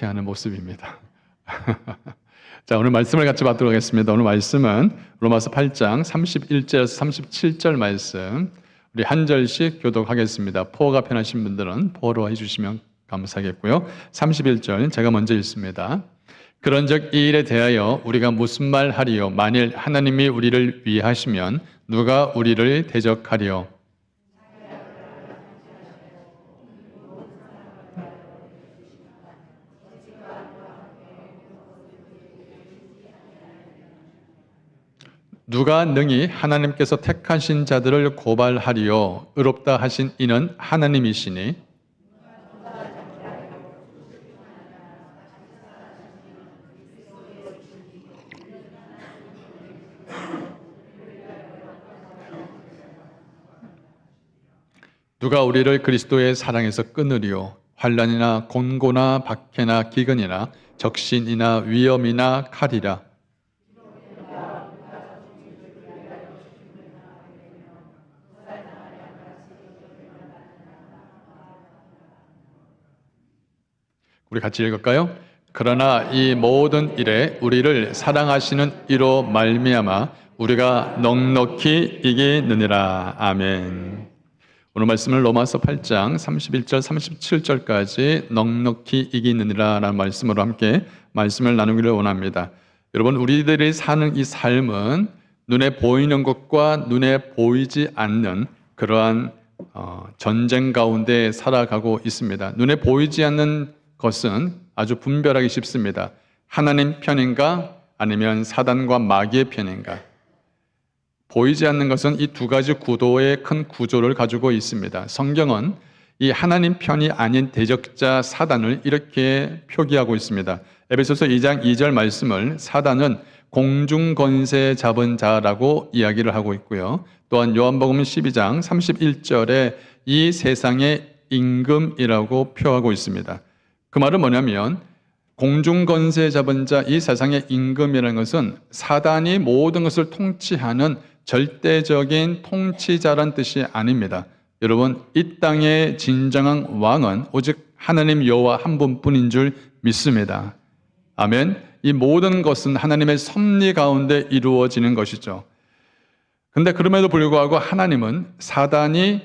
하는 모습입니다. 자, 오늘 말씀을 같이 받도록 하겠습니다. 오늘 말씀은 로마서 8장 31절에서 37절 말씀, 우리 한 절씩 교독하겠습니다. 포어가 편하신 분들은 포어로 해주시면 감사하겠고요. 31절 제가 먼저 읽습니다. 그런즉 이 일에 대하여 우리가 무슨 말 하리요? 만일 하나님이 우리를 위하시면 누가 우리를 대적하리요? 누가 능히 하나님께서 택하신 자들을 고발하리요? 의롭다 하신 이는 하나님이시니 누가 우리를 그리스도의 사랑에서 끊으리요? 환난이나 곤고나 박해나 기근이나 적신이나 위험이나 칼이라. 우리 같이 읽을까요? 그러나 이 모든 일에 우리를 사랑하시는 이로 말미암아 우리가 넉넉히 이기느니라. 아멘. 오늘 말씀을 로마서 8장 31절 37절까지 넉넉히 이기느니라 라는 말씀으로 함께 말씀을 나누기를 원합니다. 여러분, 우리들이 사는 이 삶은 눈에 보이는 것과 눈에 보이지 않는 그러한 전쟁 가운데 살아가고 있습니다. 눈에 보이지 않는 것은 아주 분별하기 쉽습니다. 하나님 편인가 아니면 사단과 마귀의 편인가. 보이지 않는 것은 이 두 가지 구도의 큰 구조를 가지고 있습니다. 성경은 이 하나님 편이 아닌 대적자 사단을 이렇게 표기하고 있습니다. 에베소서 2장 2절 말씀을 사단은 공중 권세 잡은 자라고 이야기를 하고 있고요. 또한 요한복음 12장 31절에 이 세상의 임금이라고 표하고 있습니다. 그 말은 뭐냐면 공중 권세 잡은 자, 이 세상의 임금이라는 것은 사단이 모든 것을 통치하는 절대적인 통치자란 뜻이 아닙니다. 여러분, 이 땅의 진정한 왕은 오직 하나님 여호와 한 분뿐인 줄 믿습니다. 아멘. 이 모든 것은 하나님의 섭리 가운데 이루어지는 것이죠. 근데 그럼에도 불구하고 하나님은 사단이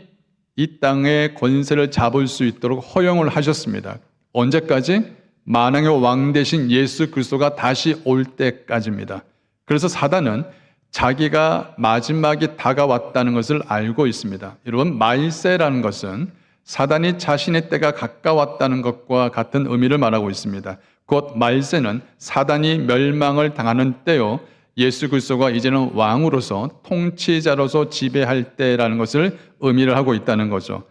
이 땅의 권세를 잡을 수 있도록 허용을 하셨습니다. 언제까지? 만왕의 왕 되신 예수 그리스도가 다시 올 때까지입니다. 그래서 사단은 자기가 마지막이 다가왔다는 것을 알고 있습니다. 여러분, 말세라는 것은 사단이 자신의 때가 가까웠다는 것과 같은 의미를 말하고 있습니다. 곧 말세는 사단이 멸망을 당하는 때요, 예수 그리스도가 이제는 왕으로서 통치자로서 지배할 때라는 것을 의미를 하고 있다는 거죠.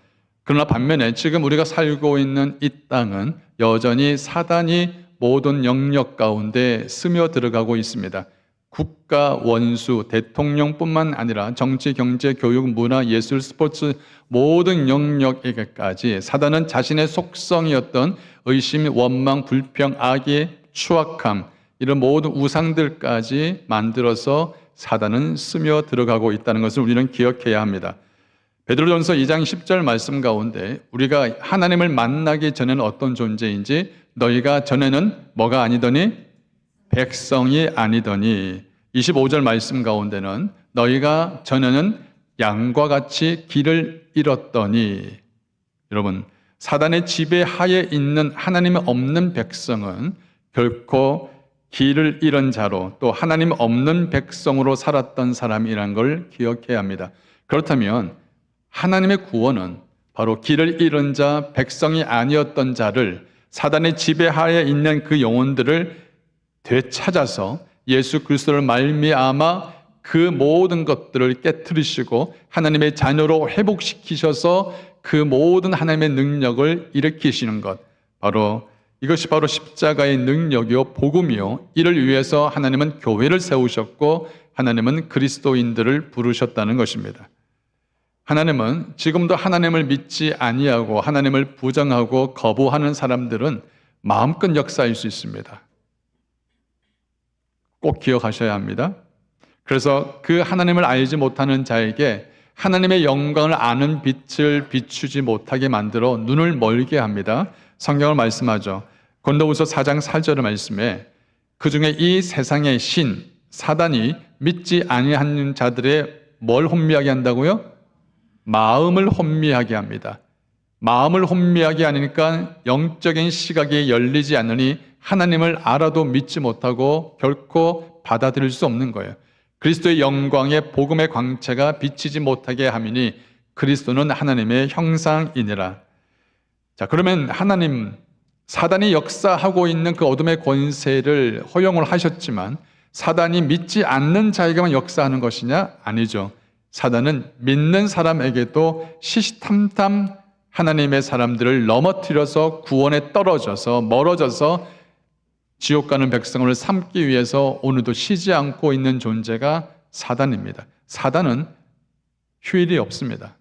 그러나 반면에 지금 우리가 살고 있는 이 땅은 여전히 사단이 모든 영역 가운데 스며들어가고 있습니다. 국가, 원수, 대통령뿐만 아니라 정치, 경제, 교육, 문화, 예술, 스포츠 모든 영역에게까지 사단은 자신의 속성이었던 의심, 원망, 불평, 악의 추악함, 이런 모든 우상들까지 만들어서 사단은 스며들어가고 있다는 것을 우리는 기억해야 합니다. 베드로전서 2장 10절 말씀 가운데 우리가 하나님을 만나기 전에는 어떤 존재인지 너희가 전에는 뭐가 아니더니 백성이 아니더니 25절 말씀 가운데는 너희가 전에는 양과 같이 길을 잃었더니. 여러분, 사단의 지배하에 있는 하나님 없는 백성은 결코 길을 잃은 자로 또 하나님 없는 백성으로 살았던 사람이라는 걸 기억해야 합니다. 그렇다면 하나님의 구원은 바로 길을 잃은 자, 백성이 아니었던 자를, 사단의 지배하에 있는 그 영혼들을 되찾아서 예수 그리스도를 말미암아 그 모든 것들을 깨트리시고 하나님의 자녀로 회복시키셔서 그 모든 하나님의 능력을 일으키시는 것, 이것이 바로 십자가의 능력이요 복음이요, 이를 위해서 하나님은 교회를 세우셨고 하나님은 그리스도인들을 부르셨다는 것입니다. 하나님은 지금도 하나님을 믿지 아니하고 하나님을 부정하고 거부하는 사람들은 마음껏 역사할 수 있습니다. 꼭 기억하셔야 합니다. 그래서 그 하나님을 알지 못하는 자에게 하나님의 영광을 아는 빛을 비추지 못하게 만들어 눈을 멀게 합니다. 성경을 말씀하죠. 고린도후서 4장 4절 말씀에 그중에 이 세상의 신 사단이 믿지 아니하는 자들의 뭘 혼미하게 한다고요? 마음을 혼미하게 합니다. 마음을 혼미하게 하니까 영적인 시각이 열리지 않으니 하나님을 알아도 믿지 못하고 결코 받아들일 수 없는 거예요. 그리스도의 영광의 복음의 광채가 비치지 못하게 함이니 그리스도는 하나님의 형상이니라. 자, 그러면 하나님, 사단이 역사하고 있는 그 어둠의 권세를 허용을 하셨지만 사단이 믿지 않는 자에게만 역사하는 것이냐? 아니죠. 사단은 믿는 사람에게도 시시탐탐 하나님의 사람들을 넘어뜨려서 구원에 떨어져서 멀어져서 지옥 가는 백성을 삼기 위해서 오늘도 쉬지 않고 있는 존재가 사단입니다. 사단은 휴일이 없습니다.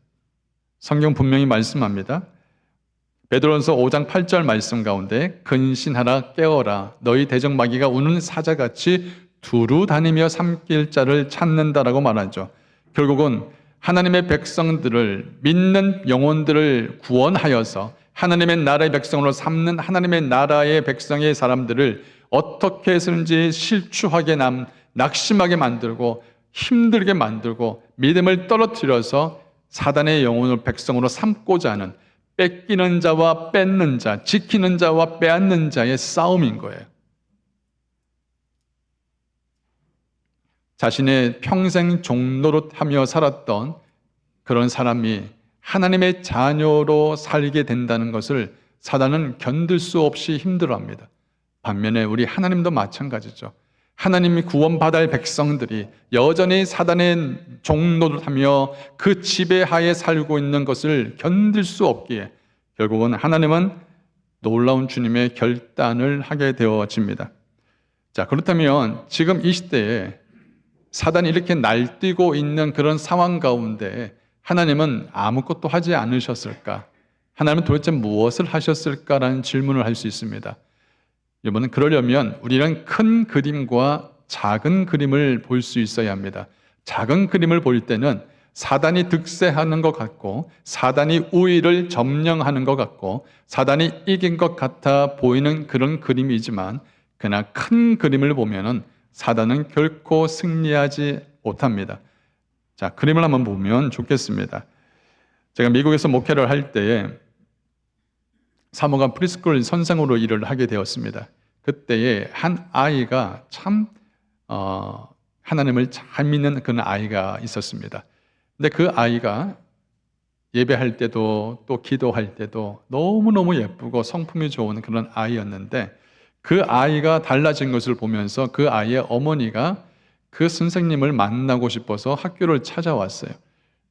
성경 분명히 말씀합니다. 베드로전서 5장 8절 말씀 가운데 근신하라 깨어라 너희 대적마귀가 우는 사자같이 두루 다니며 삼킬 자를 찾는다라고 말하죠. 결국은 하나님의 백성들을 믿는 영혼들을 구원하여서 하나님의 나라의 백성으로 삼는 하나님의 나라의 백성의 사람들을 어떻게 해서든지 실추하게 낙심하게 만들고 힘들게 만들고 믿음을 떨어뜨려서 사단의 영혼을 백성으로 삼고자 하는 뺏기는 자와 뺏는 자, 지키는 자와 빼앗는 자의 싸움인 거예요. 자신의 평생 종노릇하며 살았던 그런 사람이 하나님의 자녀로 살게 된다는 것을 사단은 견딜 수 없이 힘들어합니다. 반면에 우리 하나님도 마찬가지죠. 하나님이 구원받을 백성들이 여전히 사단의 종노릇하며 그 지배하에 살고 있는 것을 견딜 수 없기에 결국은 하나님은 놀라운 주님의 결단을 하게 되어집니다. 자, 그렇다면 지금 이 시대에 사단이 이렇게 날뛰고 있는 그런 상황 가운데 하나님은 아무것도 하지 않으셨을까? 하나님은 도대체 무엇을 하셨을까라는 질문을 할 수 있습니다. 여러분, 그러려면 우리는 큰 그림과 작은 그림을 볼 수 있어야 합니다. 작은 그림을 볼 때는 사단이 득세하는 것 같고 사단이 우위를 점령하는 것 같고 사단이 이긴 것 같아 보이는 그런 그림이지만 그러나 큰 그림을 보면은 사단은 결코 승리하지 못합니다. 자, 그림을 한번 보면 좋겠습니다. 제가 미국에서 목회를 할 때에 사모가 프리스쿨 선생으로 일을 하게 되었습니다. 그때에 한 아이가 참 하나님을 잘 믿는 그런 아이가 있었습니다. 근데 그 아이가 예배할 때도 또 기도할 때도 너무너무 예쁘고 성품이 좋은 그런 아이였는데 그 아이가 달라진 것을 보면서 그 아이의 어머니가 그 선생님을 만나고 싶어서 학교를 찾아왔어요.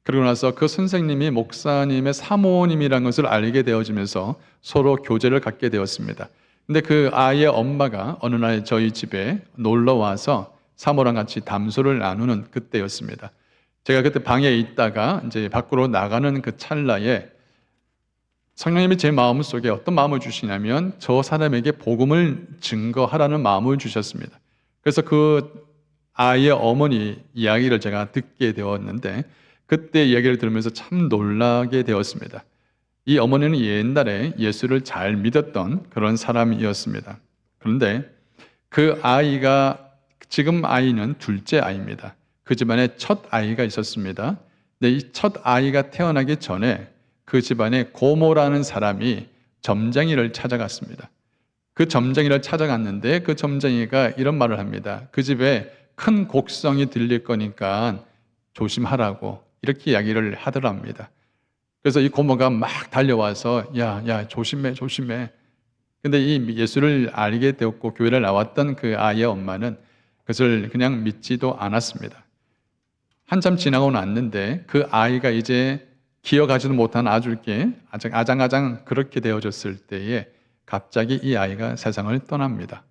그러고 나서 그 선생님이 목사님의 사모님이라는 것을 알게 되어지면서 서로 교제를 갖게 되었습니다. 근데 그 아이의 엄마가 어느 날 저희 집에 놀러 와서 사모랑 같이 담소를 나누는 그때였습니다. 제가 그때 방에 있다가 이제 밖으로 나가는 그 찰나에 성령님이 제 마음속에 어떤 마음을 주시냐면 저 사람에게 복음을 증거하라는 마음을 주셨습니다. 그래서 그 아이의 어머니 이야기를 제가 듣게 되었는데 그때 이야기를 들으면서 참 놀라게 되었습니다. 이 어머니는 옛날에 예수를 잘 믿었던 그런 사람이었습니다. 그런데 그 아이가 지금 아이는 둘째 아이입니다. 그 집안에 첫 아이가 있었습니다. 근데 이 첫 아이가 태어나기 전에 그 집안에 고모라는 사람이 점쟁이를 찾아갔습니다. 그 점쟁이를 찾아갔는데 그 점쟁이가 이런 말을 합니다. 그 집에 큰 곡성이 들릴 거니까 조심하라고 이렇게 이야기를 하더랍니다. 그래서 이 고모가 막 달려와서 야 조심해. 근데 이 예수를 알게 되었고 교회를 나왔던 그 아이의 엄마는 그것을 그냥 믿지도 않았습니다. 한참 지나고 났는데 그 아이가 이제 기억하지도 못한 아줄게 아장아장 그렇게 되어졌을 때에 갑자기 이 아이가 세상을 떠납니다.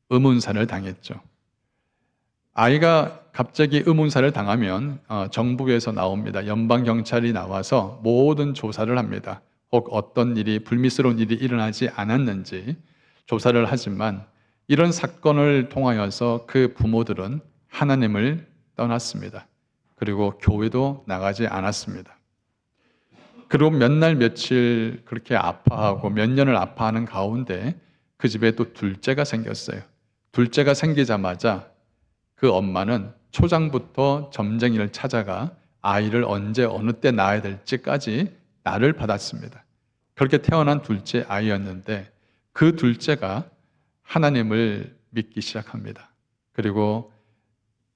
의문사를 당했죠. 아이가 갑자기 의문사를 당하면 정부에서 나옵니다. 연방경찰이 나와서 모든 조사를 합니다. 혹 어떤 일이 불미스러운 일이 일어나지 않았는지 조사를 하지만 이런 사건을 통하여서 그 부모들은 하나님을 떠났습니다. 그리고 교회도 나가지 않았습니다. 그리고 몇 날 며칠 그렇게 아파하고 몇 년을 아파하는 가운데 그 집에 또 둘째가 생겼어요. 둘째가 생기자마자 그 엄마는 초장부터 점쟁이를 찾아가 아이를 언제 어느 때 낳아야 될지까지 날을 받았습니다. 그렇게 태어난 둘째 아이였는데 그 둘째가 하나님을 믿기 시작합니다. 그리고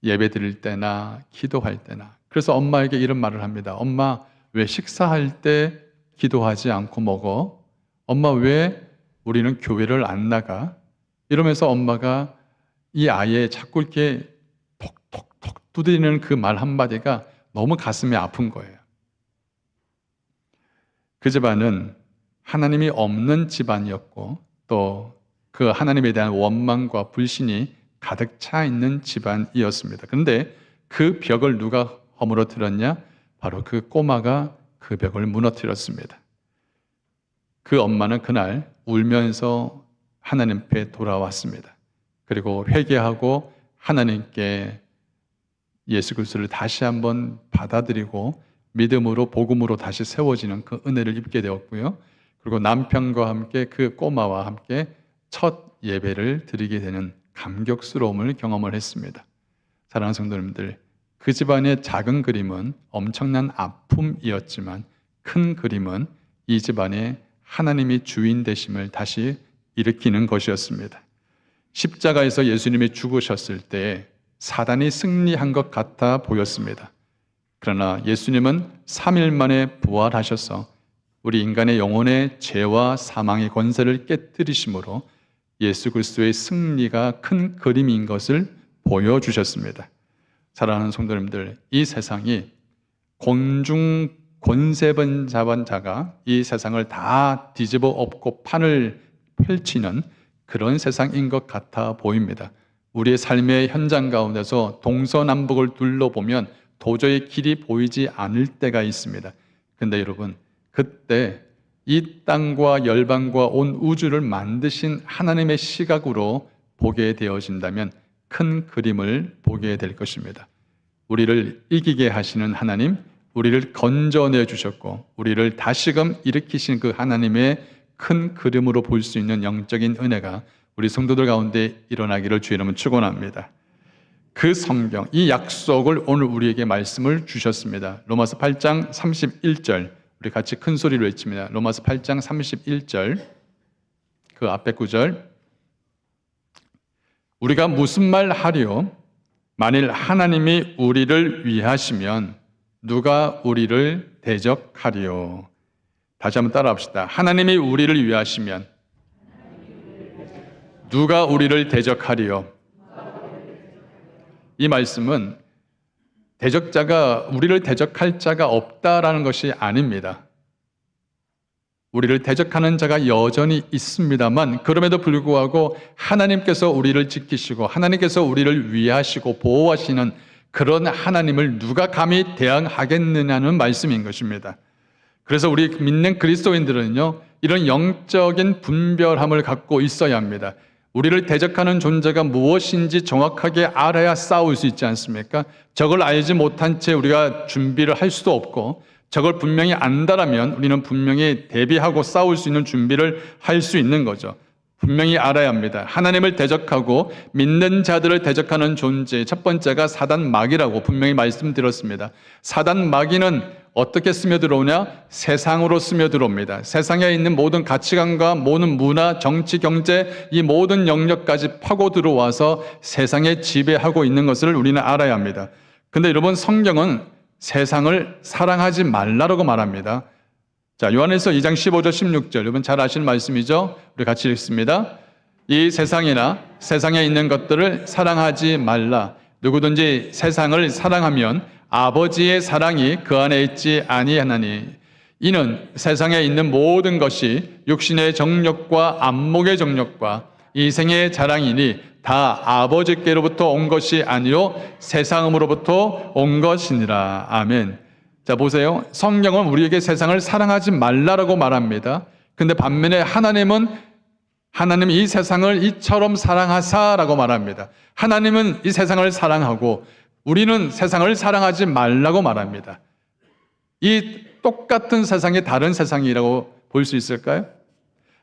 예배 드릴 때나 기도할 때나, 그래서 엄마에게 이런 말을 합니다. 엄마, 왜 식사할 때 기도하지 않고 먹어? 엄마, 왜 우리는 교회를 안 나가? 이러면서 엄마가 이 아이의 자꾸 이렇게 톡톡톡 두드리는 그 말 한마디가 너무 가슴이 아픈 거예요. 그 집안은 하나님이 없는 집안이었고 또 그 하나님에 대한 원망과 불신이 가득 차 있는 집안이었습니다. 그런데 그 벽을 누가 허물어뜨렸냐? 바로 그 꼬마가 그 벽을 무너뜨렸습니다. 그 엄마는 그날 울면서 하나님 앞에 돌아왔습니다. 그리고 회개하고 하나님께 예수 그리스도를 다시 한번 받아들이고 믿음으로 복음으로 다시 세워지는 그 은혜를 입게 되었고요. 그리고 남편과 함께 그 꼬마와 함께 첫 예배를 드리게 되는 감격스러움을 경험을 했습니다. 사랑하는 성도님들, 그 집안의 작은 그림은 엄청난 아픔이었지만 큰 그림은 이 집안의 하나님이 주인 되심을 다시 일으키는 것이었습니다. 십자가에서 예수님이 죽으셨을 때 사단이 승리한 것 같아 보였습니다. 그러나 예수님은 3일 만에 부활하셔서 우리 인간의 영혼의 죄와 사망의 권세를 깨뜨리심으로 예수 그리스도의 승리가 큰 그림인 것을 보여주셨습니다. 사랑하는 성도님들, 이 세상이 공중 권세번 잡은 자가 이 세상을 다 뒤집어 엎고 판을 펼치는 그런 세상인 것 같아 보입니다. 우리의 삶의 현장 가운데서 동서남북을 둘러보면 도저히 길이 보이지 않을 때가 있습니다. 근데 여러분, 그때 이 땅과 열방과 온 우주를 만드신 하나님의 시각으로 보게 되어진다면 큰 그림을 보게 될 것입니다. 우리를 이기게 하시는 하나님, 우리를 건져내 주셨고 우리를 다시금 일으키신 그 하나님의 큰 그림으로 볼 수 있는 영적인 은혜가 우리 성도들 가운데 일어나기를 주의 이름으로 축원합니다. 그 성경, 이 약속을 오늘 우리에게 말씀을 주셨습니다. 로마서 8장 31절, 우리 같이 큰 소리로 외칩니다. 로마서 8장 31절, 그 앞에 구절. 우리가 무슨 말 하리요? 만일 하나님이 우리를 위하시면 누가 우리를 대적하리요? 다시 한번 따라합시다. 하나님이 우리를 위하시면 누가 우리를 대적하리요? 이 말씀은 대적자가, 우리를 대적할 자가 없다라는 것이 아닙니다. 우리를 대적하는 자가 여전히 있습니다만 그럼에도 불구하고 하나님께서 우리를 지키시고 하나님께서 우리를 위하시고 보호하시는 그런 하나님을 누가 감히 대항하겠느냐는 말씀인 것입니다. 그래서 우리 믿는 그리스도인들은요, 이런 영적인 분별함을 갖고 있어야 합니다. 우리를 대적하는 존재가 무엇인지 정확하게 알아야 싸울 수 있지 않습니까? 저걸 알지 못한 채 우리가 준비를 할 수도 없고, 저걸 분명히 안다라면 우리는 분명히 대비하고 싸울 수 있는 준비를 할 수 있는 거죠. 분명히 알아야 합니다. 하나님을 대적하고 믿는 자들을 대적하는 존재, 첫 번째가 사단 마귀라고 분명히 말씀드렸습니다. 사단 마귀는 어떻게 스며들어오냐? 세상으로 스며들어옵니다. 세상에 있는 모든 가치관과 모든 문화, 정치, 경제, 이 모든 영역까지 파고 들어와서 세상에 지배하고 있는 것을 우리는 알아야 합니다. 근데 여러분, 성경은 세상을 사랑하지 말라라고 말합니다. 자, 요한일서 2장 15절 16절, 여러분 잘 아시는 말씀이죠? 우리 같이 읽습니다. 이 세상이나 세상에 있는 것들을 사랑하지 말라. 누구든지 세상을 사랑하면 아버지의 사랑이 그 안에 있지 아니하나니, 이는 세상에 있는 모든 것이 육신의 정욕과 안목의 정욕과 이생의 자랑이니 다 아버지께로부터 온 것이 아니요 세상으로부터 온 것이니라. 아멘. 자, 보세요. 성경은 우리에게 세상을 사랑하지 말라라고 말합니다. 근데 반면에 하나님은 이 세상을 이처럼 사랑하사라고 말합니다. 하나님은 이 세상을 사랑하고 우리는 세상을 사랑하지 말라고 말합니다. 이 똑같은 세상이 다른 세상이라고 볼 수 있을까요?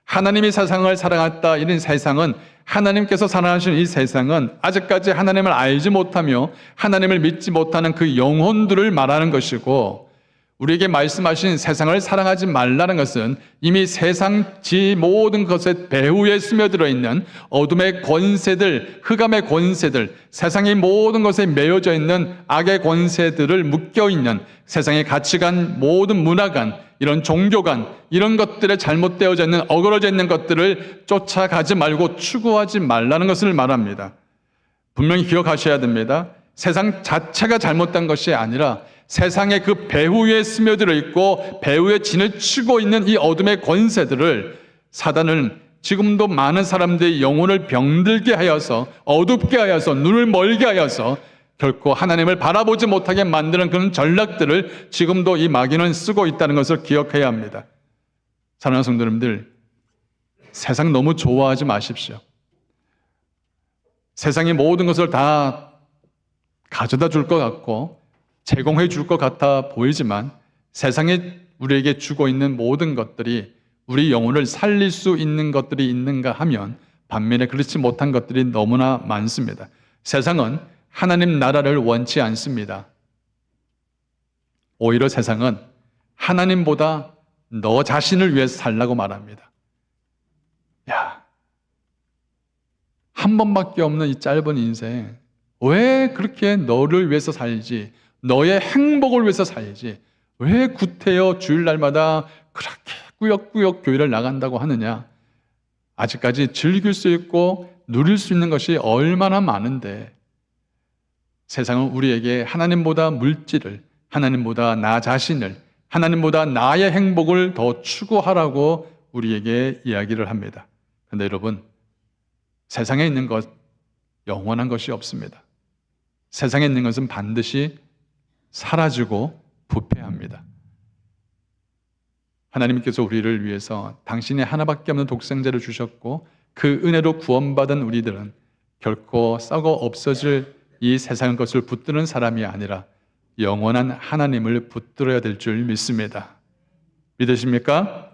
하나님이 세상을 사랑했다. 이런 세상은, 하나님께서 사랑하시는 이 세상은 아직까지 하나님을 알지 못하며 하나님을 믿지 못하는 그 영혼들을 말하는 것이고, 우리에게 말씀하신 세상을 사랑하지 말라는 것은 이미 세상 지 모든 것의 배후에 스며들어 있는 어둠의 권세들, 흑암의 권세들, 세상의 모든 것에 매여져 있는 악의 권세들을 묶여 있는 세상의 가치관, 모든 문화관, 이런 종교관, 이런 것들에 잘못되어져 있는, 어그러져 있는 것들을 쫓아가지 말고 추구하지 말라는 것을 말합니다. 분명히 기억하셔야 됩니다. 세상 자체가 잘못된 것이 아니라 세상의 그 배후에 스며들어 있고 배후에 진을 치고 있는 이 어둠의 권세들을, 사단은 지금도 많은 사람들의 영혼을 병들게 하여서, 어둡게 하여서, 눈을 멀게 하여서 결코 하나님을 바라보지 못하게 만드는 그런 전략들을 지금도 이 마귀는 쓰고 있다는 것을 기억해야 합니다. 사랑하는 성도 여러분들, 세상 너무 좋아하지 마십시오. 세상의 모든 것을 다 가져다 줄 것 같고 제공해 줄 것 같아 보이지만, 세상에 우리에게 주고 있는 모든 것들이 우리 영혼을 살릴 수 있는 것들이 있는가 하면 반면에 그렇지 못한 것들이 너무나 많습니다. 세상은 하나님 나라를 원치 않습니다. 오히려 세상은 하나님보다 너 자신을 위해서 살라고 말합니다. 야, 한 번밖에 없는 이 짧은 인생, 왜 그렇게 너를 위해서 살지, 너의 행복을 위해서 살지, 왜 구태여 주일날마다 그렇게 꾸역꾸역 교회를 나간다고 하느냐? 아직까지 즐길 수 있고 누릴 수 있는 것이 얼마나 많은데, 세상은 우리에게 하나님보다 물질을, 하나님보다 나 자신을, 하나님보다 나의 행복을 더 추구하라고 우리에게 이야기를 합니다. 그런데 여러분, 세상에 있는 것 영원한 것이 없습니다. 세상에 있는 것은 반드시 사라지고 부패합니다. 하나님께서 우리를 위해서 당신의 하나밖에 없는 독생자를 주셨고, 그 은혜로 구원받은 우리들은 결코 썩어 없어질 이 세상 것을 붙드는 사람이 아니라 영원한 하나님을 붙들어야 될 줄 믿습니다. 믿으십니까?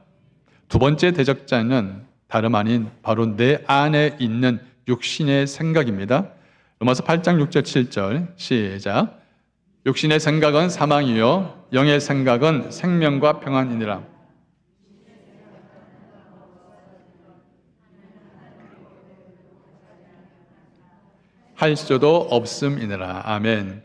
두 번째 대적자는 다름 아닌 바로 내 안에 있는 육신의 생각입니다. 로마서 8장 6절 7절 시작. 육신의 생각은 사망이요 영의 생각은 생명과 평안이니라. 할 수도 없음이니라. 아멘.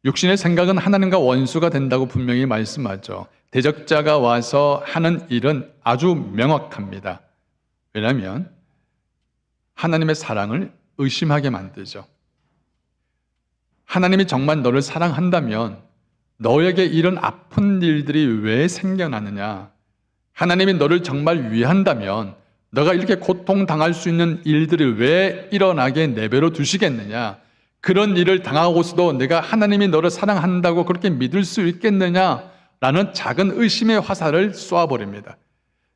육신의 생각은 하나님과 원수가 된다고 분명히 말씀하죠. 대적자가 와서 하는 일은 아주 명확합니다. 왜냐하면 하나님의 사랑을 의심하게 만들죠. 하나님이 정말 너를 사랑한다면 너에게 이런 아픈 일들이 왜 생겨나느냐? 하나님이 너를 정말 위한다면 너가 이렇게 고통당할 수 있는 일들이 왜 일어나게 내버려 두시겠느냐? 그런 일을 당하고서도 내가 하나님이 너를 사랑한다고 그렇게 믿을 수 있겠느냐라는 작은 의심의 화살을 쏘아버립니다.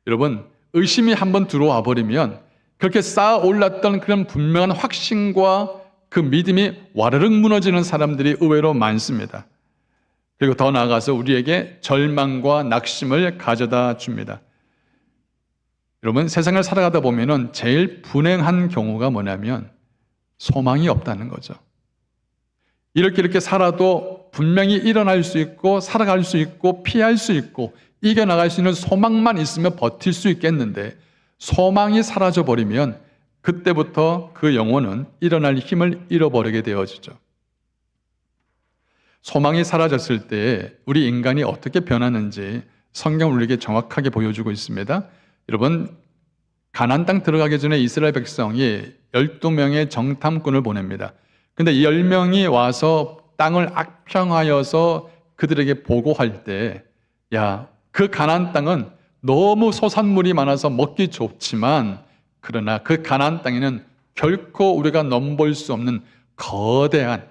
여러분, 의심이 한번 들어와 버리면 그렇게 쌓아 올랐던 그런 분명한 확신과 그 믿음이 와르륵 무너지는 사람들이 의외로 많습니다. 그리고 더 나아가서 우리에게 절망과 낙심을 가져다 줍니다. 여러분, 세상을 살아가다 보면은 제일 불행한 경우가 뭐냐면 소망이 없다는 거죠. 이렇게 살아도 분명히 일어날 수 있고 살아갈 수 있고 피할 수 있고 이겨나갈 수 있는 소망만 있으면 버틸 수 있겠는데, 소망이 사라져버리면 그때부터 그 영혼은 일어날 힘을 잃어버리게 되어지죠. 소망이 사라졌을 때 우리 인간이 어떻게 변하는지 성경은 우리에게 정확하게 보여주고 있습니다. 여러분, 가나안 땅 들어가기 전에 이스라엘 백성이 12명의 정탐꾼을 보냅니다. 근데 이 10명이 와서 땅을 악평하여서 그들에게 보고할 때, 야, 그 가나안 땅은 너무 소산물이 많아서 먹기 좋지만, 그러나 그 가나안 땅에는 결코 우리가 넘볼 수 없는 거대한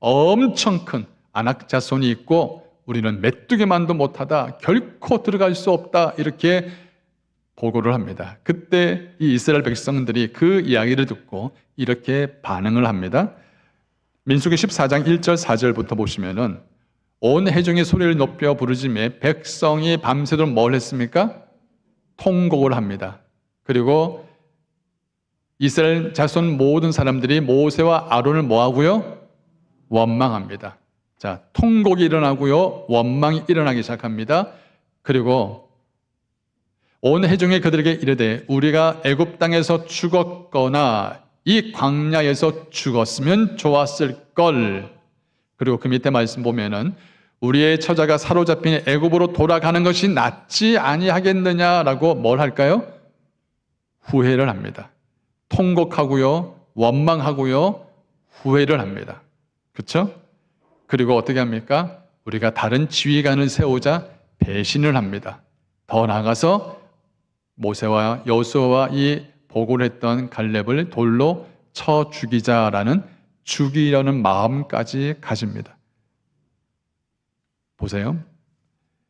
엄청 큰 아낙 자손이 있고 우리는 메뚜기만도 못하다, 결코 들어갈 수 없다, 이렇게 보고를 합니다. 그때 이 이스라엘 백성들이 그 이야기를 듣고 이렇게 반응을 합니다. 민수기 14장 1절 4절부터 보시면은 온 회중이 소리를 높여 부르짖매 백성이 밤새도록 뭘 했습니까? 통곡을 합니다. 그리고 이스라엘 자손 모든 사람들이 모세와 아론을 뭐하고요? 원망합니다. 자, 통곡이 일어나고요, 원망이 일어나기 시작합니다. 그리고 온 회중이 그들에게 이르되 우리가 애굽 땅에서 죽었거나 이 광야에서 죽었으면 좋았을 걸. 그리고 그 밑에 말씀 보면은 우리의 처자가 사로잡힌 애굽으로 돌아가는 것이 낫지 아니하겠느냐라고 뭘 할까요? 후회를 합니다. 통곡하고요, 원망하고요, 후회를 합니다. 그렇죠? 그리고 어떻게 합니까? 우리가 다른 지휘관을 세우자 배신을 합니다. 더 나아가서 모세와 여호수아와 이 보고를 했던 갈렙을 돌로 쳐 죽이자라는 죽이려는 마음까지 가집니다. 보세요.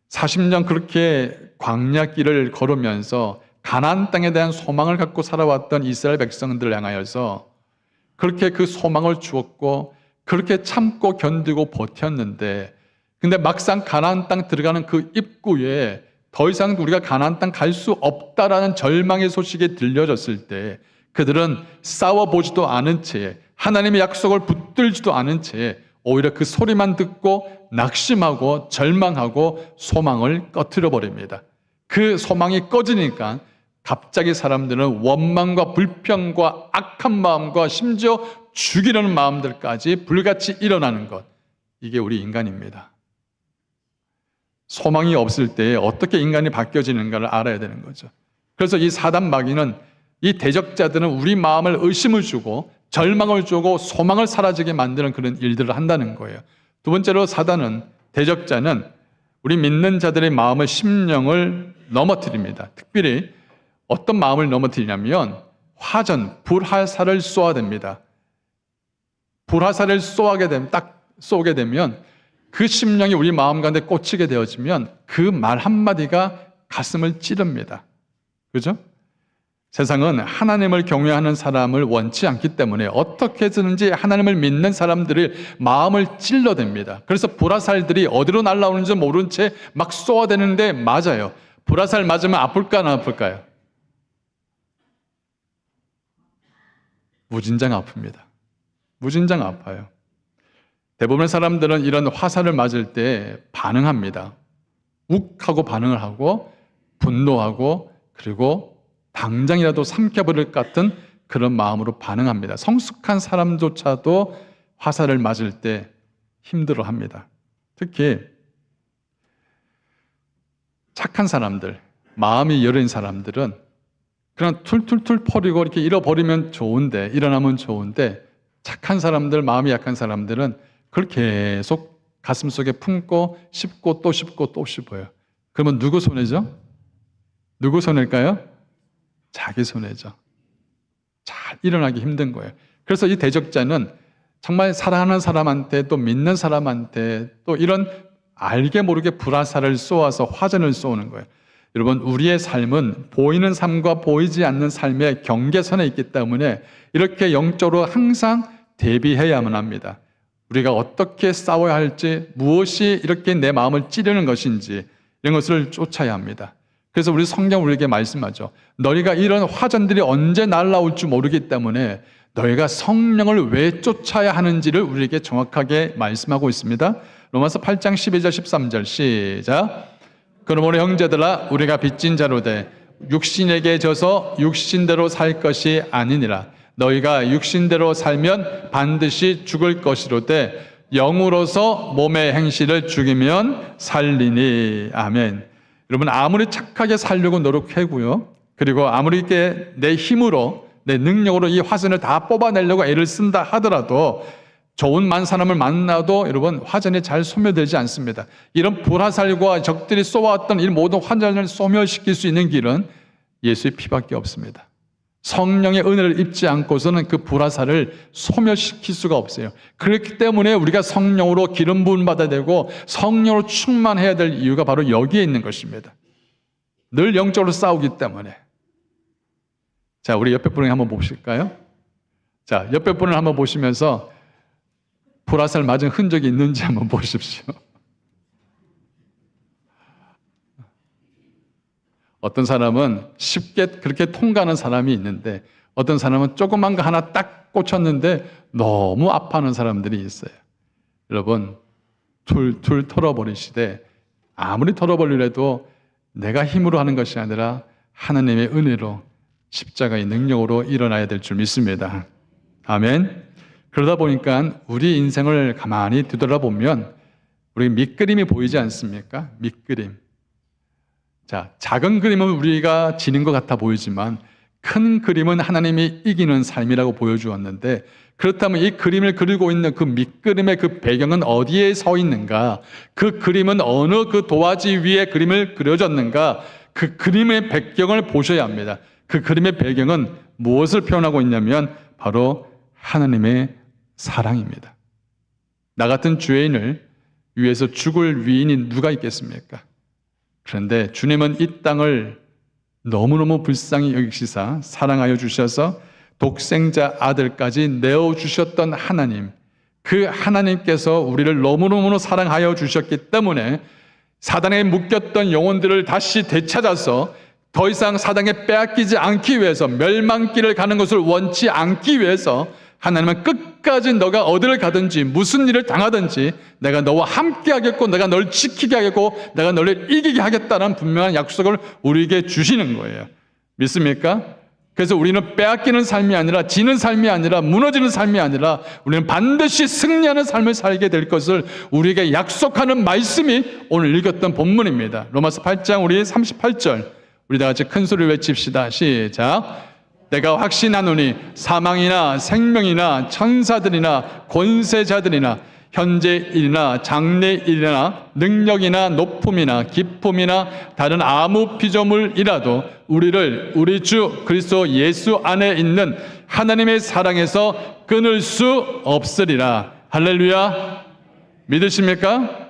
40년 그렇게 광야길을 걸으면서 가나안 땅에 대한 소망을 갖고 살아왔던 이스라엘 백성들을 향하여서 그렇게 그 소망을 주었고 그렇게 참고 견디고 버텼는데, 근데 막상 가나안 땅 들어가는 그 입구에 더 이상 우리가 가나안 땅 갈 수 없다라는 절망의 소식이 들려졌을 때 그들은 싸워보지도 않은 채 하나님의 약속을 붙들지도 않은 채 오히려 그 소리만 듣고 낙심하고 절망하고 소망을 꺼트려 버립니다. 그 소망이 꺼지니까 갑자기 사람들은 원망과 불평과 악한 마음과 심지어 죽이려는 마음들까지 불같이 일어나는 것, 이게 우리 인간입니다. 소망이 없을 때 어떻게 인간이 바뀌어지는가를 알아야 되는 거죠. 그래서 이 사단 마귀는, 이 대적자들은 우리 마음을 의심을 주고 절망을 주고 소망을 사라지게 만드는 그런 일들을 한다는 거예요. 두 번째로 사단은, 대적자는 우리 믿는 자들의 마음의 심령을 넘어뜨립니다. 특별히 어떤 마음을 넘어뜨리냐면 화전, 불화살을 쏘아댑니다. 불화살을 쏘게 되면 그 심령이 우리 마음 가운데 꽂히게 되어지면 그 말 한마디가 가슴을 찌릅니다. 그죠? 세상은 하나님을 경외하는 사람을 원치 않기 때문에 어떻게 해서든지 하나님을 믿는 사람들의 마음을 찔러댑니다. 그래서 불화살들이 어디로 날아오는지 모른 채 막 쏘아대는데 맞아요. 불화살 맞으면 아플까 안 아플까요? 무진장 아픕니다. 무진장 아파요. 대부분의 사람들은 이런 화살을 맞을 때 반응합니다. 욱하고 반응을 하고 분노하고 그리고 당장이라도 삼켜버릴 것 같은 그런 마음으로 반응합니다. 성숙한 사람조차도 화살을 맞을 때 힘들어합니다. 특히 착한 사람들, 마음이 여린 사람들은 그냥 툴툴툴 퍼리고 이렇게 잃어버리면 좋은데, 일어나면 좋은데, 착한 사람들, 마음이 약한 사람들은 그걸 계속 가슴속에 품고 씹고 또 씹고 또 씹어요. 그러면 누구 손해죠? 누구 손해일까요? 자기 손해죠. 잘 일어나기 힘든 거예요. 그래서 이 대적자는 정말 사랑하는 사람한테 또 믿는 사람한테 또 이런 알게 모르게 불화살을 쏘아서 화전을 쏘는 거예요. 여러분, 우리의 삶은 보이는 삶과 보이지 않는 삶의 경계선에 있기 때문에 이렇게 영적으로 항상 대비해야만 합니다. 우리가 어떻게 싸워야 할지, 무엇이 이렇게 내 마음을 찌르는 것인지 이런 것을 쫓아야 합니다. 그래서 우리 성경 우리에게 말씀하죠. 너희가 이런 화전들이 언제 날아올 줄 모르기 때문에 너희가 성령을 왜 쫓아야 하는지를 우리에게 정확하게 말씀하고 있습니다. 로마서 8장 12절 13절 시작. 그러므로 형제들아 우리가 빚진 자로 돼 육신에게 져서 육신대로 살 것이 아니니라. 너희가 육신대로 살면 반드시 죽을 것이로되 영으로서 몸의 행실을 죽이면 살리니. 아멘. 여러분, 아무리 착하게 살려고 노력하고요, 그리고 아무리 내 힘으로 내 능력으로 이 화전을 다 뽑아내려고 애를 쓴다 하더라도 좋은 사람을 만나도 여러분 화전이 잘 소멸되지 않습니다. 이런 불화살과 적들이 쏘아왔던 이 모든 화전을 소멸시킬 수 있는 길은 예수의 피밖에 없습니다. 성령의 은혜를 입지 않고서는 그 불화살을 소멸시킬 수가 없어요. 그렇기 때문에 우리가 성령으로 기름 부음 받아야 되고 성령으로 충만해야 될 이유가 바로 여기에 있는 것입니다. 늘 영적으로 싸우기 때문에. 자, 우리 옆에 분을 한번 보실까요? 자, 옆에 분을 한번 보시면서 불화살 맞은 흔적이 있는지 한번 보십시오. 어떤 사람은 쉽게 그렇게 통과하는 사람이 있는데 어떤 사람은 조그만 거 하나 딱 꽂혔는데 너무 아파하는 사람들이 있어요. 여러분, 툴툴 털어버리시되 아무리 털어버리려도 내가 힘으로 하는 것이 아니라 하나님의 은혜로 십자가의 능력으로 일어나야 될 줄 믿습니다. 아멘. 그러다 보니까 우리 인생을 가만히 뒤돌아보면 우리 밑그림이 보이지 않습니까? 밑그림. 자, 작은 그림은 우리가 지는 것 같아 보이지만 큰 그림은 하나님이 이기는 삶이라고 보여주었는데, 그렇다면 이 그림을 그리고 있는 그 밑그림의 그 배경은 어디에 서 있는가? 그 그림은 어느 그 도화지 위에 그림을 그려졌는가? 그 그림의 배경을 보셔야 합니다. 그 그림의 배경은 무엇을 표현하고 있냐면 바로 하나님의 사랑입니다. 나 같은 죄인을 위해서 죽을 위인이 누가 있겠습니까? 그런데 주님은 이 땅을 너무너무 불쌍히 여기시사 사랑하여 주셔서 독생자 아들까지 내어주셨던 하나님, 그 하나님께서 우리를 너무너무 사랑하여 주셨기 때문에 사단에 묶였던 영혼들을 다시 되찾아서 더 이상 사단에 빼앗기지 않기 위해서, 멸망길을 가는 것을 원치 않기 위해서 하나님은 끝까지 너가 어디를 가든지 무슨 일을 당하든지 내가 너와 함께 하겠고 내가 널 지키게 하겠고 내가 너를 이기게 하겠다는 분명한 약속을 우리에게 주시는 거예요. 믿습니까? 그래서 우리는 빼앗기는 삶이 아니라, 지는 삶이 아니라, 무너지는 삶이 아니라 우리는 반드시 승리하는 삶을 살게 될 것을 우리에게 약속하는 말씀이 오늘 읽었던 본문입니다. 로마서 8장 우리 38절 우리 다 같이 큰 소리를 외칩시다. 시작. 내가 확신하노니 사망이나 생명이나 천사들이나 권세자들이나 현재일이나 장래일이나 능력이나 높음이나 기쁨이나 다른 아무 피조물이라도 우리를 우리 주 그리스도 예수 안에 있는 하나님의 사랑에서 끊을 수 없으리라. 할렐루야. 믿으십니까?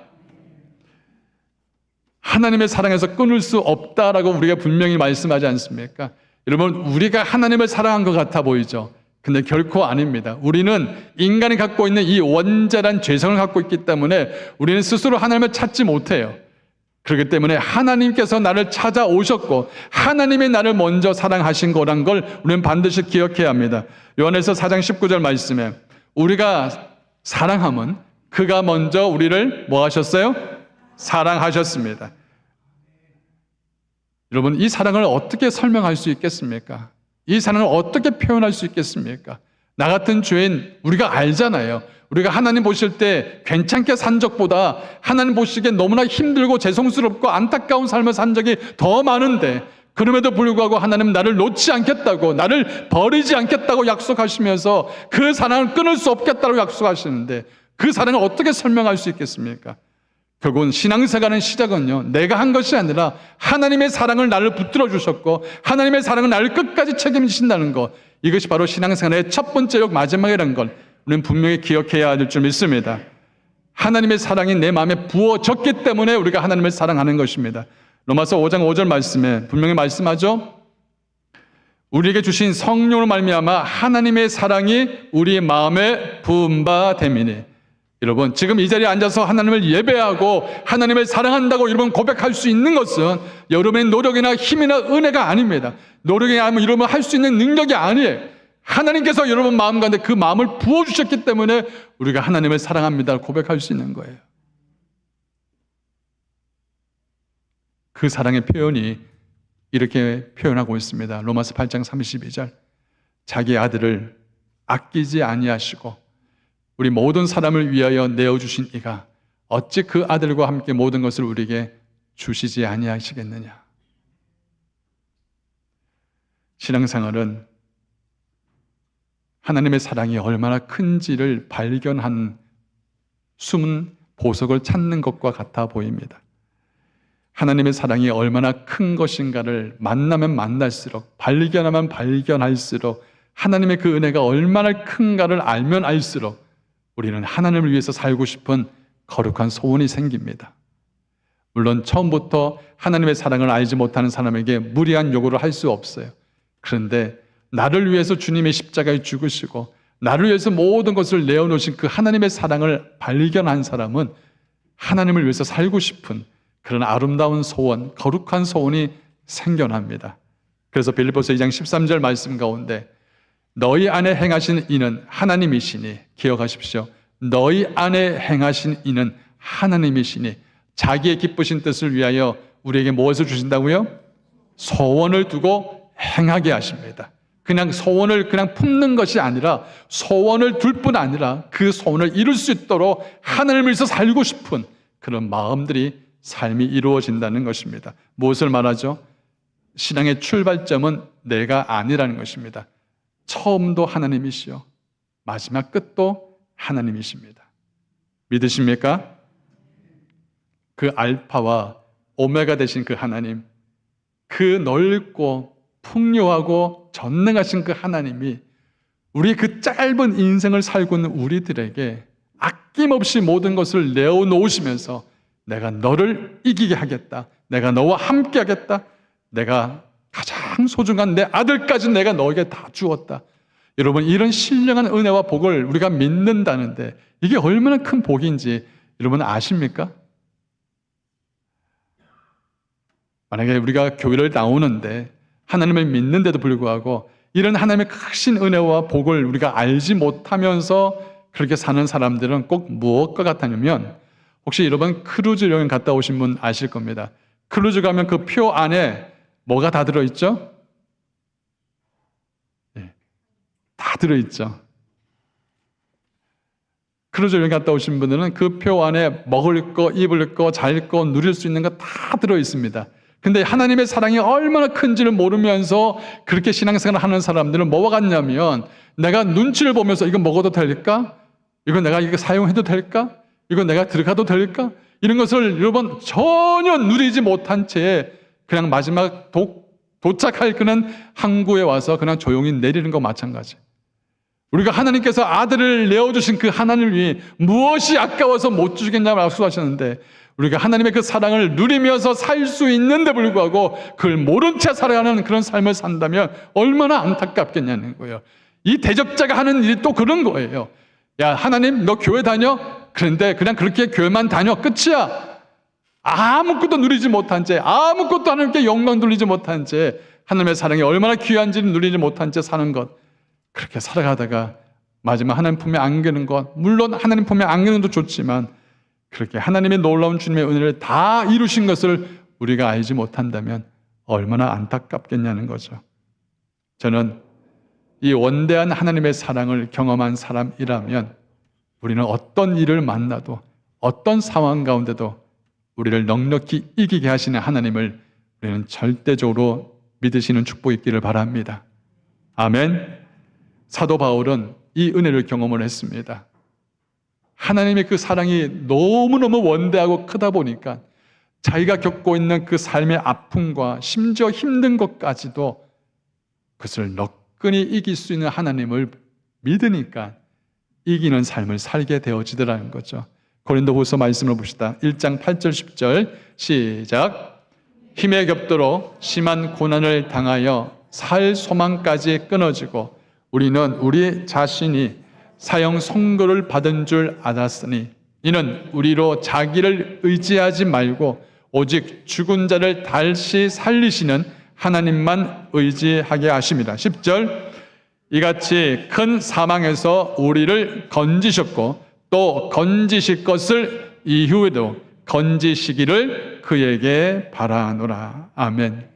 하나님의 사랑에서 끊을 수 없다라고 우리가 분명히 말씀하지 않습니까? 여러분, 우리가 하나님을 사랑한 것 같아 보이죠? 근데 결코 아닙니다. 우리는 인간이 갖고 있는 이 원죄란 죄성을 갖고 있기 때문에 우리는 스스로 하나님을 찾지 못해요. 그렇기 때문에 하나님께서 나를 찾아오셨고 하나님이 나를 먼저 사랑하신 거란 걸 우리는 반드시 기억해야 합니다. 요한에서 4장 19절 말씀에 우리가 사랑함은 그가 먼저 우리를 뭐 하셨어요? 사랑하셨습니다. 여러분, 이 사랑을 어떻게 설명할 수 있겠습니까? 이 사랑을 어떻게 표현할 수 있겠습니까? 나 같은 죄인, 우리가 알잖아요. 우리가 하나님 보실 때 괜찮게 산 적보다 하나님 보시기에 너무나 힘들고 죄송스럽고 안타까운 삶을 산 적이 더 많은데, 그럼에도 불구하고 하나님 나를 놓지 않겠다고, 나를 버리지 않겠다고 약속하시면서 그 사랑을 끊을 수 없겠다고 약속하시는데 그 사랑을 어떻게 설명할 수 있겠습니까? 결국은 신앙생활의 시작은요, 내가 한 것이 아니라 하나님의 사랑을 나를 붙들어 주셨고 하나님의 사랑을 나를 끝까지 책임지신다는 것, 이것이 바로 신앙생활의 첫 번째요 마지막이라는 걸 우리는 분명히 기억해야 될 줄 믿습니다. 하나님의 사랑이 내 마음에 부어졌기 때문에 우리가 하나님을 사랑하는 것입니다. 로마서 5장 5절 말씀에 분명히 말씀하죠. 우리에게 주신 성령으로 말미암아 하나님의 사랑이 우리 마음에 부은 바 됨이니. 여러분, 지금 이 자리에 앉아서 하나님을 예배하고 하나님을 사랑한다고 여러분 고백할 수 있는 것은 여러분의 노력이나 힘이나 은혜가 아닙니다. 노력이 아니면 여러분 할 수 있는 능력이 아니에요. 하나님께서 여러분 마음 가운데 그 마음을 부어주셨기 때문에 우리가 하나님을 사랑합니다 고백할 수 있는 거예요. 그 사랑의 표현이 이렇게 표현하고 있습니다. 로마서 8장 32절 자기 아들을 아끼지 아니하시고 우리 모든 사람을 위하여 내어주신 이가 어찌 그 아들과 함께 모든 것을 우리에게 주시지 아니하시겠느냐. 신앙생활은 하나님의 사랑이 얼마나 큰지를 발견한 숨은 보석을 찾는 것과 같아 보입니다. 하나님의 사랑이 얼마나 큰 것인가를 만나면 만날수록, 발견하면 발견할수록, 하나님의 그 은혜가 얼마나 큰가를 알면 알수록 우리는 하나님을 위해서 살고 싶은 거룩한 소원이 생깁니다. 물론 처음부터 하나님의 사랑을 알지 못하는 사람에게 무리한 요구를 할 수 없어요. 그런데 나를 위해서 주님의 십자가에 죽으시고 나를 위해서 모든 것을 내어놓으신 그 하나님의 사랑을 발견한 사람은 하나님을 위해서 살고 싶은 그런 아름다운 소원, 거룩한 소원이 생겨납니다. 그래서 빌립보서 2장 13절 말씀 가운데 너희 안에 행하신 이는 하나님이시니, 기억하십시오. 너희 안에 행하신 이는 하나님이시니, 자기의 기쁘신 뜻을 위하여 우리에게 무엇을 주신다고요? 소원을 두고 행하게 하십니다. 그냥 소원을 그냥 품는 것이 아니라, 소원을 둘 뿐 아니라 그 소원을 이룰 수 있도록 하나님을 위해서 살고 싶은 그런 마음들이, 삶이 이루어진다는 것입니다. 무엇을 말하죠? 신앙의 출발점은 내가 아니라는 것입니다. 처음도 하나님이시요, 마지막 끝도 하나님이십니다. 믿으십니까? 그 알파와 오메가 되신 그 하나님, 그 넓고 풍요하고 전능하신 그 하나님이 우리 그 짧은 인생을 살고 있는 우리들에게 아낌없이 모든 것을 내어놓으시면서 내가 너를 이기게 하겠다, 내가 너와 함께 하겠다, 내가 가장 소중한 내 아들까지 내가 너에게 다 주었다. 여러분, 이런 신령한 은혜와 복을 우리가 믿는다는데 이게 얼마나 큰 복인지 여러분 아십니까? 만약에 우리가 교회를 나오는데 하나님을 믿는데도 불구하고 이런 하나님의 크신 은혜와 복을 우리가 알지 못하면서 그렇게 사는 사람들은 꼭 무엇과 같냐면, 혹시 여러분 크루즈 여행 갔다 오신 분 아실 겁니다. 크루즈 가면 그 표 안에 뭐가 다 들어있죠? 네, 다 들어있죠. 크루즈 여행 갔다 오신 분들은 그 표 안에 먹을 거, 입을 거, 잘 거, 누릴 수 있는 거 다 들어있습니다. 근데 하나님의 사랑이 얼마나 큰지를 모르면서 그렇게 신앙생활을 하는 사람들은 뭐와 같냐면, 내가 눈치를 보면서 이거 먹어도 될까? 이거 내가 이거 사용해도 될까? 이거 내가 들어가도 될까? 이런 것을 여러분 전혀 누리지 못한 채 그냥 마지막 도착할 그런 항구에 와서 그냥 조용히 내리는 거 마찬가지. 우리가 하나님께서 아들을 내어주신 그 하나님을 위해 무엇이 아까워서 못 주시겠냐고 약속하셨는데, 우리가 하나님의 그 사랑을 누리면서 살 수 있는데 불구하고 그걸 모른 채 살아가는 그런 삶을 산다면 얼마나 안타깝겠냐는 거예요. 이 대적자가 하는 일이 또 그런 거예요. 야, 하나님 너 교회 다녀? 그런데 그냥 그렇게 교회만 다녀, 끝이야. 아무것도 누리지 못한 채, 아무것도 하나님께 영광 돌리지 못한 채, 하나님의 사랑이 얼마나 귀한지를 누리지 못한 채 사는 것, 그렇게 살아가다가 마지막 하나님 품에 안기는 것, 물론 하나님 품에 안기는 것도 좋지만 그렇게 하나님의 놀라운 주님의 은혜를 다 이루신 것을 우리가 알지 못한다면 얼마나 안타깝겠냐는 거죠. 저는 이 원대한 하나님의 사랑을 경험한 사람이라면 우리는 어떤 일을 만나도, 어떤 상황 가운데도 우리를 넉넉히 이기게 하시는 하나님을 우리는 절대적으로 믿으시는 축복이 있기를 바랍니다. 아멘. 사도 바울은 이 은혜를 경험을 했습니다. 하나님의 그 사랑이 너무너무 원대하고 크다 보니까 자기가 겪고 있는 그 삶의 아픔과 심지어 힘든 것까지도 그것을 너끈히 이길 수 있는 하나님을 믿으니까 이기는 삶을 살게 되어지더라는 거죠. 고린도후서 말씀을 봅시다. 1장 8절 10절 시작. 힘에 겹도록 심한 고난을 당하여 살 소망까지 끊어지고 우리는 우리 자신이 사형 선고를 받은 줄 알았으니 이는 우리로 자기를 의지하지 말고 오직 죽은 자를 다시 살리시는 하나님만 의지하게 하심이라. 10절. 이같이 큰 사망에서 우리를 건지셨고 또 건지실 것을 이후에도 건지시기를 그에게 바라노라. 아멘.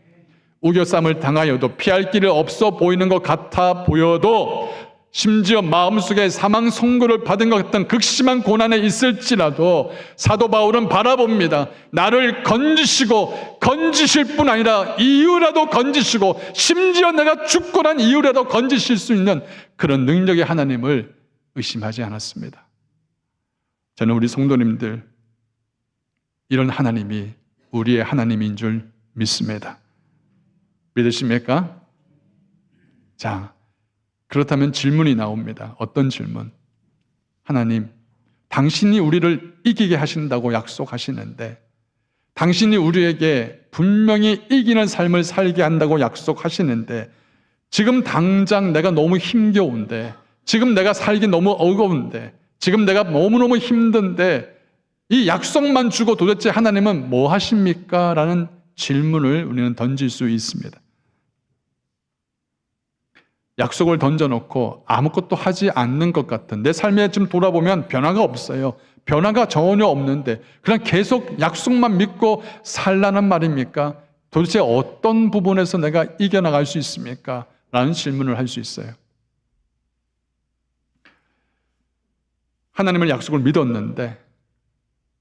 우겨쌈을 당하여도 피할 길이 없어 보이는 것 같아 보여도, 심지어 마음속에 사망 선고를 받은 것 같은 극심한 고난에 있을지라도 사도 바울은 바라봅니다. 나를 건지시고 건지실 뿐 아니라 이후라도 건지시고 심지어 내가 죽고 난 이후라도 건지실 수 있는 그런 능력의 하나님을 의심하지 않았습니다. 저는 우리 성도님들 이런 하나님이 우리의 하나님인 줄 믿습니다. 믿으십니까? 자, 그렇다면 질문이 나옵니다. 어떤 질문? 하나님, 당신이 우리를 이기게 하신다고 약속하시는데, 당신이 우리에게 분명히 이기는 삶을 살게 한다고 약속하시는데, 지금 당장 내가 너무 힘겨운데, 지금 내가 살기 너무 어려운데, 지금 내가 너무너무 힘든데 이 약속만 주고 도대체 하나님은 뭐 하십니까? 라는 질문을 우리는 던질 수 있습니다. 약속을 던져놓고 아무것도 하지 않는 것 같은 내 삶에 좀 돌아보면 변화가 없어요. 변화가 전혀 없는데 그냥 계속 약속만 믿고 살라는 말입니까? 도대체 어떤 부분에서 내가 이겨나갈 수 있습니까? 라는 질문을 할 수 있어요. 하나님을 약속을 믿었는데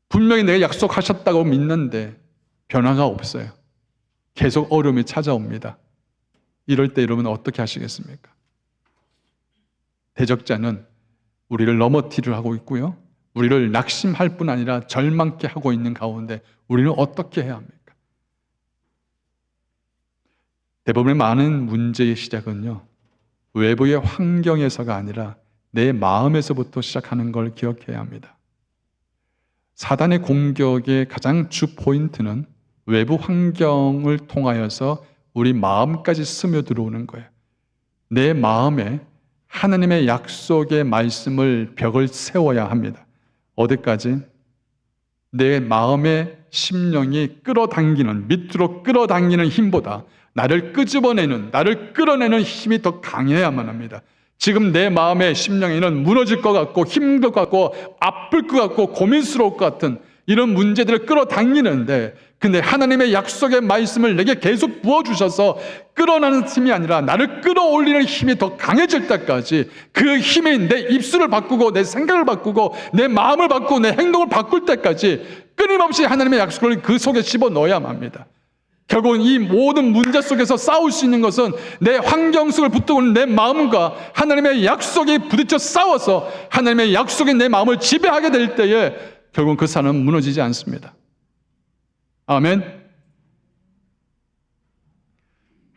분명히 내가 약속하셨다고 믿는데 변화가 없어요. 계속 어려움이 찾아옵니다. 이럴 때 여러분 어떻게 하시겠습니까? 대적자는 우리를 넘어뜨리려 하고 있고요. 우리를 낙심할 뿐 아니라 절망케 하고 있는 가운데 우리는 어떻게 해야 합니까? 대부분의 많은 문제의 시작은요, 외부의 환경에서가 아니라 내 마음에서부터 시작하는 걸 기억해야 합니다. 사단의 공격의 가장 주 포인트는 외부 환경을 통하여서 우리 마음까지 스며들어오는 거예요. 내 마음에 하나님의 약속의 말씀을 벽을 세워야 합니다. 어디까지? 내 마음의 심령이 끌어당기는, 밑으로 끌어당기는 힘보다 나를 끄집어내는, 나를 끌어내는 힘이 더 강해야만 합니다. 지금 내 마음의 심령에는 무너질 것 같고 힘들 것 같고 아플 것 같고 고민스러울 것 같은 이런 문제들을 끌어당기는데, 근데 하나님의 약속의 말씀을 내게 계속 부어주셔서 끌어내는 힘이 아니라 나를 끌어올리는 힘이 더 강해질 때까지, 그 힘이 내 입술을 바꾸고 내 생각을 바꾸고 내 마음을 바꾸고 내 행동을 바꿀 때까지 끊임없이 하나님의 약속을 그 속에 집어넣어야만 합니다. 결국은 이 모든 문제 속에서 싸울 수 있는 것은 내 환경 속을 붙들고 있는 내 마음과 하나님의 약속이 부딪혀 싸워서 하나님의 약속이 내 마음을 지배하게 될 때에 결국은 그 산은 무너지지 않습니다. 아멘.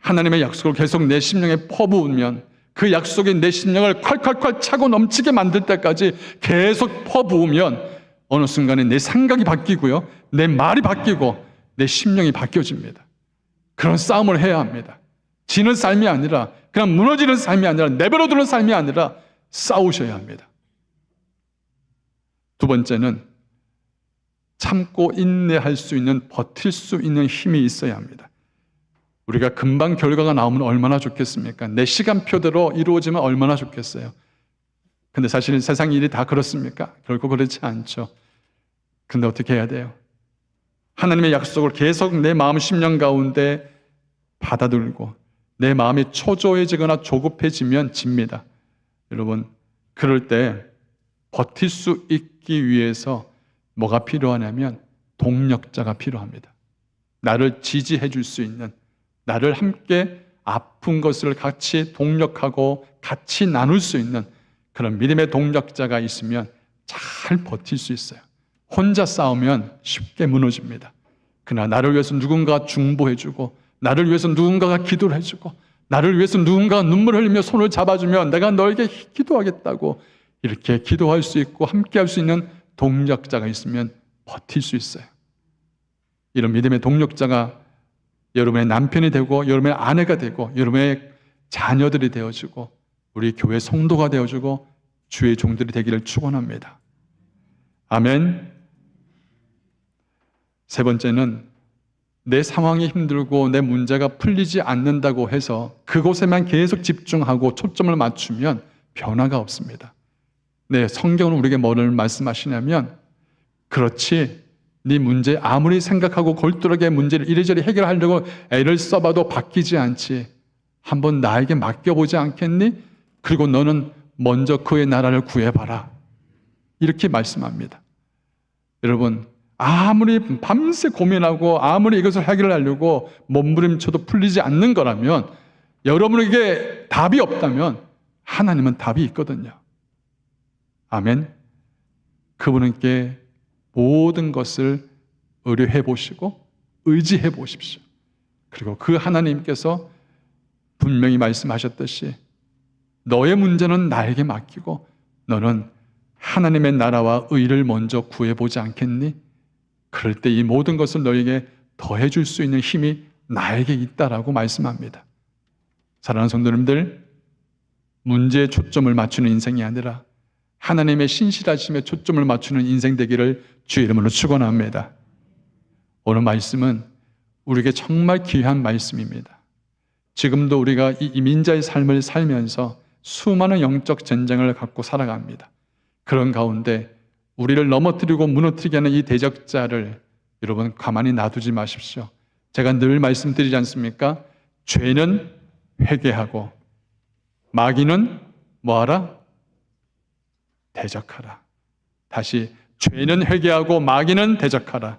하나님의 약속을 계속 내 심령에 퍼부으면 그 약속이 내 심령을 콸콸콸 차고 넘치게 만들 때까지 계속 퍼부으면 어느 순간에 내 생각이 바뀌고요, 내 말이 바뀌고 내 심령이 바뀌어집니다. 그런 싸움을 해야 합니다. 지는 삶이 아니라, 그냥 무너지는 삶이 아니라, 내버려두는 삶이 아니라 싸우셔야 합니다. 두 번째는 참고 인내할 수 있는, 버틸 수 있는 힘이 있어야 합니다. 우리가 금방 결과가 나오면 얼마나 좋겠습니까? 내 시간표대로 이루어지면 얼마나 좋겠어요. 근데 사실 세상 일이 다 그렇습니까? 결코 그렇지 않죠. 근데 어떻게 해야 돼요? 하나님의 약속을 계속 내 마음 심령 가운데 받아들고 내 마음이 초조해지거나 조급해지면 집니다. 여러분, 그럴 때 버틸 수 있기 위해서 뭐가 필요하냐면 동력자가 필요합니다. 나를 지지해 줄 수 있는, 나를 함께 아픈 것을 같이 동력하고 같이 나눌 수 있는 그런 믿음의 동력자가 있으면 잘 버틸 수 있어요. 혼자 싸우면 쉽게 무너집니다. 그러나 나를 위해서 누군가가 중보해주고, 나를 위해서 누군가가 기도를 해주고, 나를 위해서 누군가가 눈물을 흘리며 손을 잡아주면 내가 너에게 기도하겠다고 이렇게 기도할 수 있고 함께 할 수 있는 동력자가 있으면 버틸 수 있어요. 이런 믿음의 동력자가 여러분의 남편이 되고 여러분의 아내가 되고 여러분의 자녀들이 되어주고 우리 교회 성도가 되어주고 주의 종들이 되기를 축원합니다. 아멘. 세 번째는 내 상황이 힘들고 내 문제가 풀리지 않는다고 해서 그곳에만 계속 집중하고 초점을 맞추면 변화가 없습니다. 네, 성경은 우리에게 뭐를 말씀하시냐면, 그렇지, 네 문제 아무리 생각하고 골똘하게 문제를 이리저리 해결하려고 애를 써봐도 바뀌지 않지. 한번 나에게 맡겨보지 않겠니? 그리고 너는 먼저 그의 나라를 구해봐라. 이렇게 말씀합니다. 여러분, 아무리 밤새 고민하고 아무리 이것을 해결하려고 몸부림쳐도 풀리지 않는 거라면, 여러분에게 답이 없다면 하나님은 답이 있거든요. 아멘. 그분께 모든 것을 의뢰해 보시고 의지해 보십시오. 그리고 그 하나님께서 분명히 말씀하셨듯이 너의 문제는 나에게 맡기고 너는 하나님의 나라와 의를 먼저 구해보지 않겠니? 그럴 때 이 모든 것을 너에게 더해 줄 수 있는 힘이 나에게 있다라고 말씀합니다. 사랑하는 성도님들, 문제에 초점을 맞추는 인생이 아니라 하나님의 신실하심에 초점을 맞추는 인생 되기를 주의 이름으로 축원합니다. 오늘 말씀은 우리에게 정말 귀한 말씀입니다. 지금도 우리가 이 이민자의 삶을 살면서 수많은 영적 전쟁을 갖고 살아갑니다. 그런 가운데 우리를 넘어뜨리고 무너뜨리게 하는 이 대적자를 여러분 가만히 놔두지 마십시오. 제가 늘 말씀드리지 않습니까? 죄는 회개하고 마귀는 뭐하라? 대적하라. 다시 죄는 회개하고 마귀는 대적하라.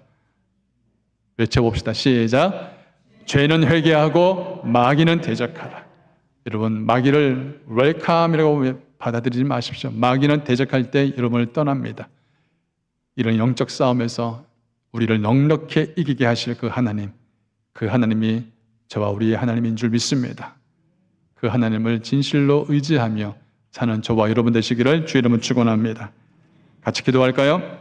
외쳐봅시다. 시작. 죄는 회개하고 마귀는 대적하라. 여러분 마귀를 웰컴이라고 받아들이지 마십시오. 마귀는 대적할 때 여러분을 떠납니다. 이런 영적 싸움에서 우리를 넉넉히 이기게 하실 그 하나님이 저와 우리의 하나님인 줄 믿습니다. 그 하나님을 진실로 의지하며 사는 저와 여러분 되시기를 주의 이름으로 축원합니다. 같이 기도할까요?